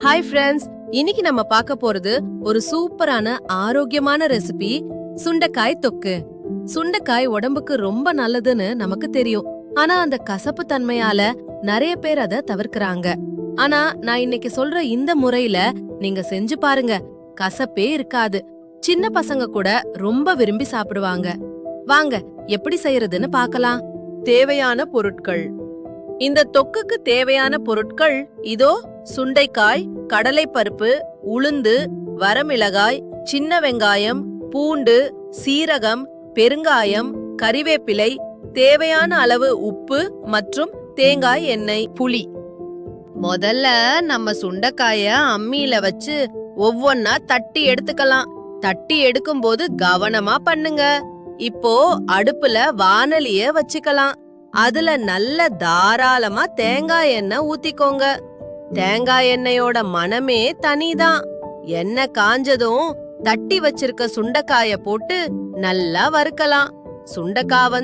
Hi friends, இன்னைக்கு நம்ம பார்க்க போறது ஒரு சூப்பரான ஆரோக்கியமான ரெசிபி, சுண்டைக்காய் தொக்கு. சுண்டைக்காய் உடம்புக்கு ரொம்ப நல்லதுன்னு நமக்கு தெரியும். ஆனா அந்த கசப்பு தன்மையால நிறைய பேர் அதை தவிர்க்கறாங்க. ஆனா நான் இன்னைக்கு சொல்ற இந்த முறையில நீங்க செஞ்சு பாருங்க, கசப்பே இருக்காது. சின்ன பசங்க கூட ரொம்ப விரும்பி சாப்பிடுவாங்க. வாங்க எப்படி செய்யறதுன்னு பார்க்கலாம். தேவையான பொருட்கள். இந்த தொக்குக்கு தேவையான பொருட்கள் இதோ: சுண்டைக்காய், கடலைப்பருப்பு, உளுந்து, வரமிளகாய், சின்ன வெங்காயம், பூண்டு, சீரகம், பெருங்காயம், கறிவேப்பிலை, தேவையான அளவு உப்பு மற்றும் தேங்காய் எண்ணெய், புளி. முதல்ல நம்ம சுண்டைக்காய அம்மியில வச்சு ஒவ்வொன்னா தட்டி எடுத்துக்கலாம். தட்டி எடுக்கும்போது கவனமா பண்ணுங்க. இப்போ அடுப்புல வாணலிய வச்சுக்கலாம். அதுல நல்ல தாராளமா தேங்காய் எண்ணெய் ஊத்திக்கோங்க. தேங்காய் எண்ணெயோட மனமே தனிதான். எண்ணெய் காஞ்சதும் தட்டி வச்சிருக்க சுண்டைக்காய போட்டு நல்லா வறுக்கலாம். சுண்டைக்காய்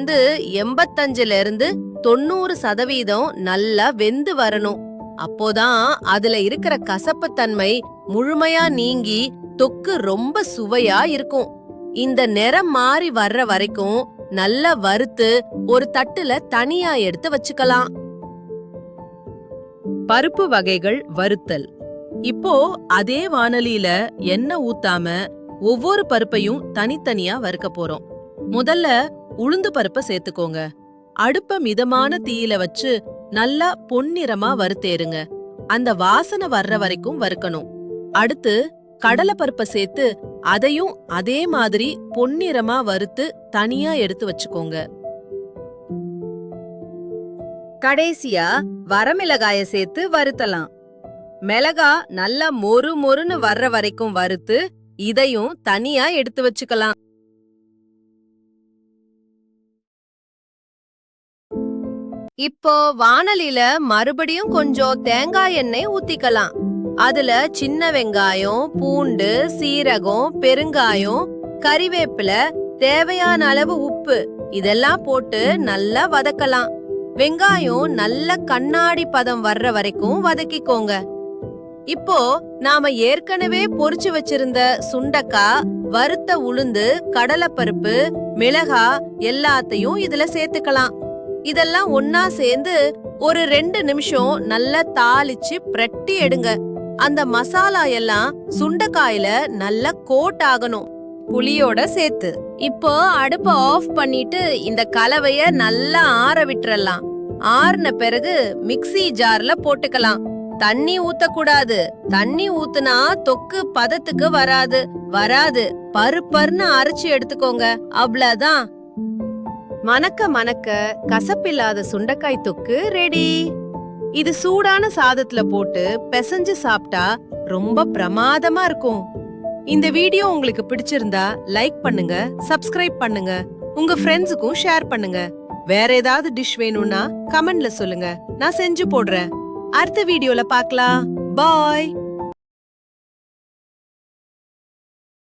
85% நல்லா வெந்து வரணும். அப்போதான் அதுல இருக்கிற கசப்பு தன்மை முழுமையா நீங்கி தொக்கு ரொம்ப சுவையா இருக்கும். இந்த நிறம் மாறி வர்ற வரைக்கும் நல்லா வறுத்து ஒரு தட்டுல தனியா எடுத்து வச்சுக்கலாம். பருப்பு வகைகள் வறுத்தல். இப்போ அதே வாணலியில எண்ணெய் ஊத்தாம ஒவ்வொரு பருப்பையும் தனித்தனியா வறுக்க போறோம். முதல்ல உளுந்து பருப்பை சேர்த்துக்கோங்க. அடுப்ப மிதமான தீயில வச்சு நல்லா பொன்னிறமா வறுத்தேருங்க. அந்த வாசனை வர்ற வரைக்கும் வறுக்கணும். அடுத்து கடலை பருப்பை சேர்த்து அதையும் அதே மாதிரி பொன்னிறமா வறுத்து தனியா எடுத்து வச்சுக்கோங்க. கடைசியா வரமிளகாய சேர்த்து வறுத்தலாம். மிளகா நல்லா மொறு மொறுன்னு வர்ற வரைக்கும் வறுத்து இதையும் தனியா எடுத்து வச்சுக்கலாம். இப்போ வாணலில மறுபடியும் கொஞ்சம் தேங்காய் எண்ணெய் ஊத்திக்கலாம். அதுல சின்ன வெங்காயம், பூண்டு, சீரகம், பெருங்காயம், கறிவேப்பிலை, தேவையான அளவு உப்பு இதெல்லாம் போட்டு நல்லா வதக்கலாம். வெங்காயம் நல்ல கண்ணாடி பதம் வர்ற வரைக்கும் வதக்கிக்கோங்க. இப்போ நாம ஏற்கனவே பொரிச்சு வச்சிருந்த சுண்டைக்காய், வறுத்த உளுந்து, கடலைப்பருப்பு, மிளகாய் எல்லாத்தையும் இதுல சேர்த்துக்கலாம். இதெல்லாம் ஒன்னா சேர்ந்து ஒரு 2 நிமிஷம் நல்லா தாளிச்சு பிரட்டி எடுங்க. அந்த மசாலா எல்லாம் சுண்டைக்காயில நல்லா கோட் ஆகணும், புளியோட சேர்த்து. இப்போ அடுப்ப ஆஃப் பண்ணிட்டு இந்த கலவைய நல்லா ஆற விட்டுறலாம். ஆறுன பிறகு மிக்ஸி ஜார்ல போட்டுக்கலாம். தண்ணி ஊத்தக்கூடாது. தண்ணி ஊத்துனா தொக்கு பதத்துக்கு வராது. பருப்பர்னு அரைச்சு எடுத்துக்கோங்க. அவ்வளவுதான். மணக்க மணக்க கசப்பில்லாத சுண்டைக்காய் தொக்கு ரெடி. இது சூடான சாதத்துல போட்டு பிசைஞ்சு சாப்பிட்டா ரொம்ப பிரமாதமா இருக்கும். இந்த வீடியோ உங்களுக்கு பிடிச்சிருந்தா லைக் பண்ணுங்க, சப்ஸ்கிரைப் பண்ணுங்க, உங்க ஃப்ரெண்ட்ஸுக்கும் ஷேர் பண்ணுங்க. வேற ஏதாவது டிஷ் வேணும்னா கமெண்ட்ல சொல்லுங்க, நான் செஞ்சு போடுறேன். அடுத்த வீடியோல பார்க்கலாம். பாய்.